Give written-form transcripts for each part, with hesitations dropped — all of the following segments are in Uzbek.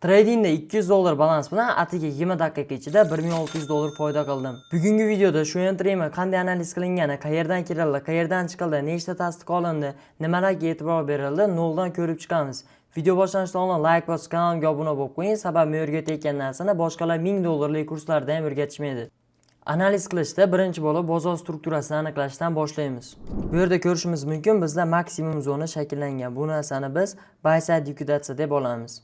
Tradingda $200 balans bilan atiga 20 daqiqa ichida $1600 foyda qildim. Bugungi videoda shu entry'ni qanday analiz qilingani, qayerdan kirildi, qayerdan chiqildi, nechta tasdiq olindi, nimalarga e'tibor berildi, noldan ko'rib chiqamiz. Video boshlashdan oldin like bosib kanalimga obuna bo'lib qo'ying, sababi men o'rgatayotgan narsani boshqalar $1000 kurslarda ham o'rgatishmaydi. Analiz qilishda birinchi bo'lib bozor strukturasini aniqlashdan boshlaymiz. Bu yerda ko'rishimiz mumkin, bizda maksimum zona shakllangan. Bu narsani biz buy side likvidatsiya deb olamiz.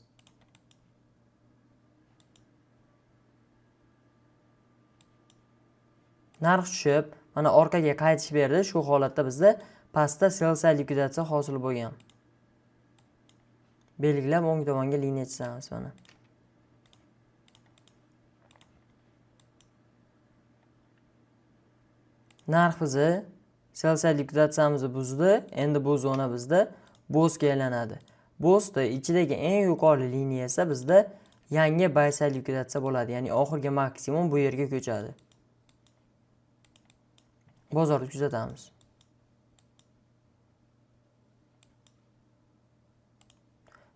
Narx tushib, mana orqaga qaytish berdi. Shu holatda bizda pastda sell side likvidatsiya hosil bo'lgan. Belgilab o'ng tomonga liniya chizamiz mana. Narx bizni sell side likvidatsiyamizni buzdi. Endi bu zona bizda bosga aylanadi. Bosda ichidagi eng yuqori liniya esa bizda yangi buy side likvidatsiya bo'ladi. Ya'ni oxirgi maksimum bu yerga ko'chadi. Bozorni kuzatamiz.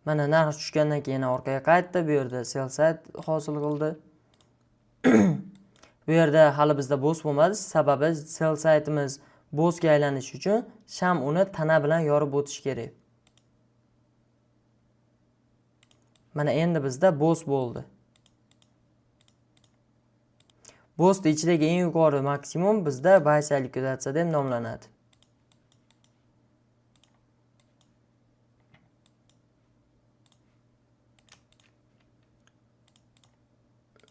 Mana narx tushgandan keyin orqaga qaytdi. Bu yerda sell side hosil qildi. Bu yerda hali bizda bos bo'lmadi. Sababi sell side'imiz bosga aylanish uchun sham uni tana bilan yorib o'tish kerak. Mana endi bizda bos bo'ldi. Bosda ichidagi eng yuqori maksimum bizda buy side likvidatsiya deb nomlanadi.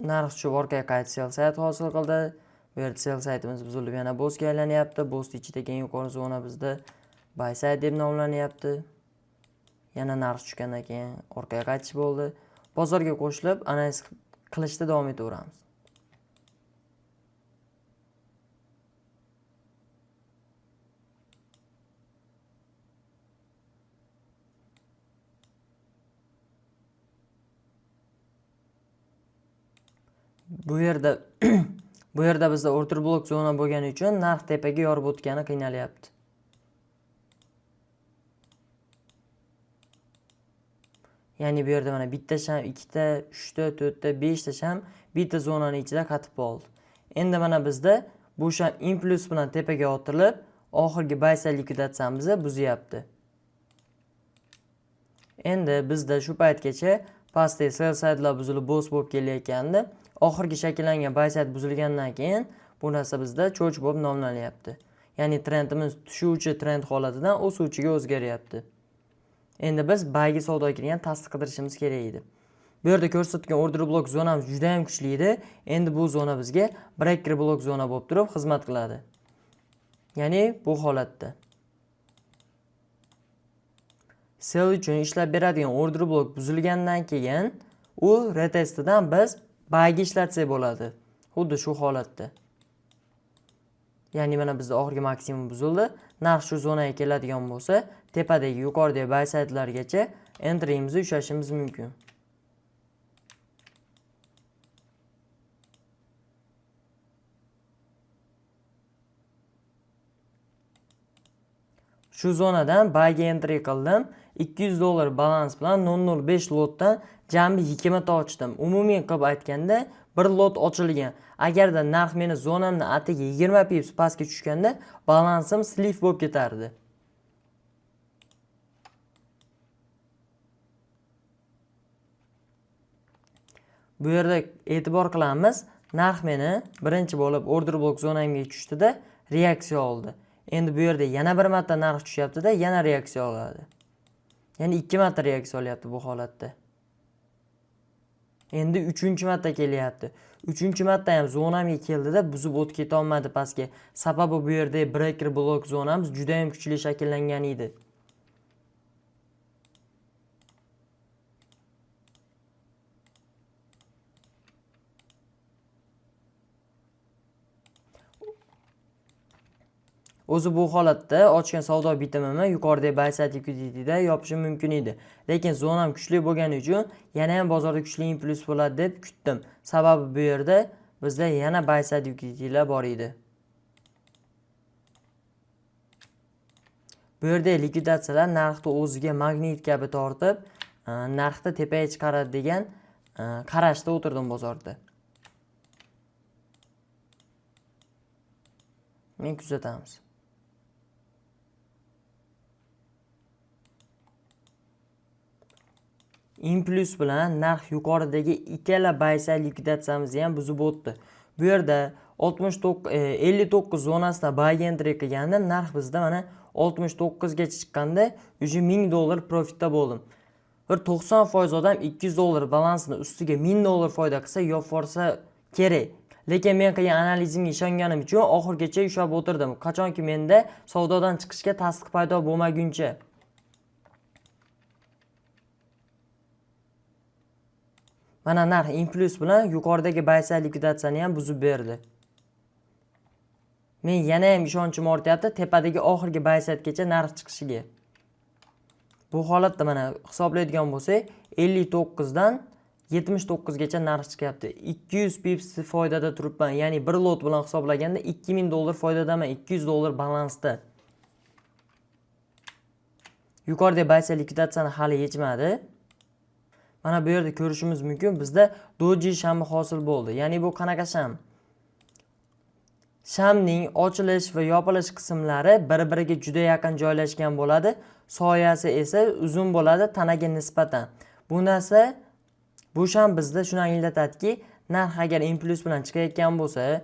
Narx tushib orqaga qaytib sell side hosil qildi. Bu yerda sell side'imiz buzilib yana bosga aylanyapti. Bosda ichidagi eng yuqori zona bizda buy side deb nomlanyapti. Yana narx tushgandan keyin orqaga qaytish bo'ldi. Bozorga qo'shilib analiz qilishda davom etaveramiz. Bu yerda bizda order blok zona bo'lgani uchun narx tepaga yorib o'tgani qiynalyapti. Ya'ni bu yerda mana bitta sham, ikkita, 3ta, 4ta, 5ta sham bitta zonaning ichida qatib qoldi. Endi mana bizda bu sham impuls bilan tepaga otilib, oxirgi buy side likvidatsiyamizni buzyapti. Endi bizda shu paytgacha pastda sell side'lar buzilib bos bo'lib kelayotgandi. Oxirgi shakllangan buy side buzilgandan keyin bu narsa bizda cho'ch bo'lib nomlanyapti. Ya'ni trendimiz tushuvchi trend holatidan o'suvchiga o'zgaryapti. Endi biz buyga savdoga kirgan tasdiq qidirishimiz kerak edi. Bu yerda ko'rsatgan order blok zonamiz juda ham kuchli edi. Endi bu zona bizga breaker blok zona bo'lib turib xizmat qiladi. Ya'ni bu holatda sell uchun ishlab beradigan order blok buzilgandan keyin u retestidan biz buyga ishlatsak bo'ladi. Xuddi shu holatda. Ya'ni mana bizda oxirgi maksimum buzildi. Narx shu zonaga keladigan bo'lsa, tepadagi yuqoridagi buy side'largacha entry'imizni ushlashimiz mumkin. Shu zonadan buyga entry qildim. $200 balans bilan 0.05 lotdan jami 20 ta ochdim. Umumiy qilib aytganda 1 lot ochilgan. Agarda narx meni zonamni atiga 20 pips pastga tushganda balansim slif bo'lib ketardi. Bu yerda e'tibor qilamiz. Narx meni birinchi bo'lib order blok zonamga tushdida reaksiya oldi. Endi bu yerda yana bir marta narx tushyapti-da, yana reaksiya oladi. Ya'ni 2 marta reaksiya olyapti bu holatda. Endi 3-marta kelyapti. 3-marta ham zonamga keldi-da, buzib o'tib keta olmadi pastga. Sababi bu yerda breaker blok zonamiz juda ham kuchli shakllangan edi. O'zi bu holatda ochgan savdo bitimimni yuqoridagi buy side liquidity yopishim mumkin edi. Lekin zonam kuchli bo'lgani uchun yana ham bozorda kuchli impuls bo'ladi deb kutdim. Sababi bu yerda bizda yana buy side liquidity'lar bor edi. Bu yerda likvidatsiyalar narxni o'ziga magnit kabi tortib, narxni tepaga chiqaradi degan qarashda o'tirdim bozorda. Men kuzatamiz. Implus bilan narx yuqoridagi ikkala baysa likvidatsiyamizni ham buzib o'tdi. Bu yerda 59 zonasida buy entry qilgandim, narx bizda mana 69 ga chiqqanda уже $1000 profitda bo'ldim. Bir 90% odam $200 balansini ustiga $1000 foyda qilsa yo'q kerak. Lekin men qilgan analizimga ishonganim uchun oxirgacha ushlab o'tirdim. Qachonki menda savdodan chiqishga tasdiq paydo bo'lmaguncha. Mana narx Implus bilan yuqoridagi baysa likvidatsiyani ham buzib berdi. Men yana ham ishonchim ortyapti tepadagi oxirgi baysatgacha narx chiqishiga. Bu holatda mana hisoblaydigan bo'lsak, 59 dan 79 gacha narx chiqyapti. 200 pips foydada turibman. Ya'ni bir lot bilan hisoblaganda $2000 foydadaman, $200 balansda. Yuqoridagi baysa likvidatsiyani hali yechmadi. Mana bu yerda ko'rishimiz mumkin, bizda doji shami hosil bo'ldi. Ya'ni bu qanaqa sham? Shamning ochilish va yopilish qismlari bir-biriga juda yaqin joylashgan bo'ladi. Soyasi esa uzun bo'ladi tanaga nisbatan. Bu narsa bu sham bizda shuni anglatadiki, narx agar impuls bilan chiqayotgan bo'lsa,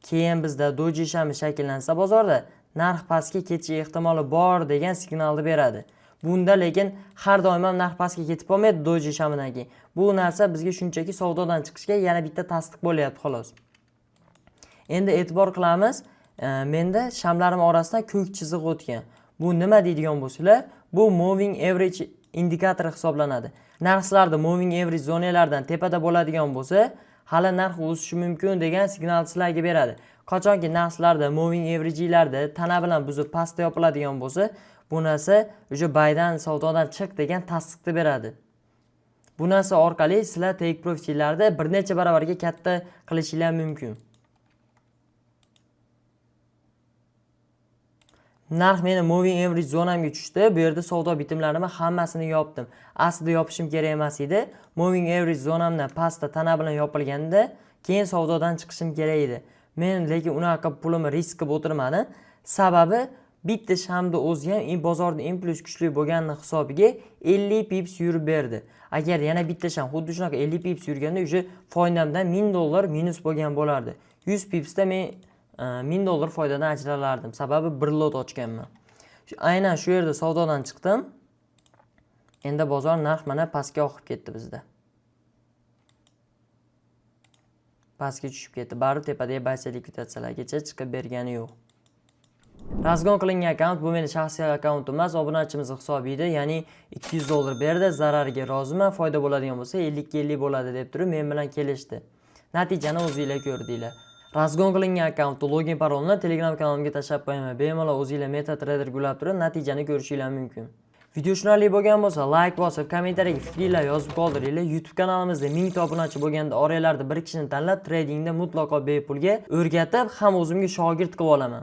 keyin bizda doji shami shakllansa bozorda, narx pastga ketish ehtimoli bor degan signalni beradi. Bunda lekin har doim ham narx pastga ketib olmaydi doji shamidan keyin. Bu narsa bizga shunchaki savdodan chiqishga yana bitta tasdiq bo'lyapti xolos. Endi e'tibor qilamiz, menda shamlarim orasidan ko'k chiziq o'tgan. Bu nima deydigan bo'lsalar, bu moving average indikatori hisoblanadi. Narxlarda moving average zonalardan tepada bo'ladigan bo'lsa, hali narx o'sishi mumkin degan signal sizlarga beradi. Qachonki narxlarda moving average'larda tana bilan buzib pastda yopiladigan bo'lsa, bu narsa o'sha baydan savdodan chiq degan tasdiqni beradi. Bu narsa orqali sizlar take profitlarni bir necha baravarga katta qilishingiz mumkin. Narx meni moving average zonamga tushdi. Bu yerda savdo bitimlarimni hammasini yopdim. Aslida yopishim kerak emas edi. Moving average zonamdan pastda tana bilan yopilganda, keyin savdodan chiqishim kerak edi. Men lekin unaqa pulimni risk qilib o'tirmadim. Sababi bitta shamda o'zi ham bozorda impuls kuchli bo'lgani hisobiga 50 pips yurib berdi. Agar yana bitta sham xuddi shunaqa 50 pips yurganda o'sha foydamdan $1000 minus bo'lgan bo'lardi. 100 pipsda men $1000 foydadan ajralardim. Sababi bir lot ochganman. Aynan shu yerda savdodan chiqdim. Endi bozor narx mana pastga oqib ketdi bizda. Pastga tushib ketdi. Bari tepadagi baysa likvidatsiyalargacha chiqib bergani yo'q. Razgon qilingan akkaunt bu meni shaxsiy akkauntim emas, obunachimiz hisobi edi. Ya'ni $200 berdi, zarariga roziman, foyda bo'ladigan bo'lsa 50-50 bo'ladi deb turib men bilan kelishdi. Natijani o'zingizlar ko'rdinglar. Razgon qilingan akkauntni login parolni Telegram kanalimga tashlab qo'yaman. Bemalol o'zingizlar MetaTrader gulab turib natijani ko'rishingiz mumkin. Video tushunarli bo'lgan bo'lsa, like bosib, kommentariyaga fikringizni yozib qoldiringlar. YouTube kanalimizda 1000 ta obunachi bo'lganda oranglarda bir kishini tanlab, tradingda mutlaqo bepulga o'rgatib, ham o'zimga shogird qilib olaman.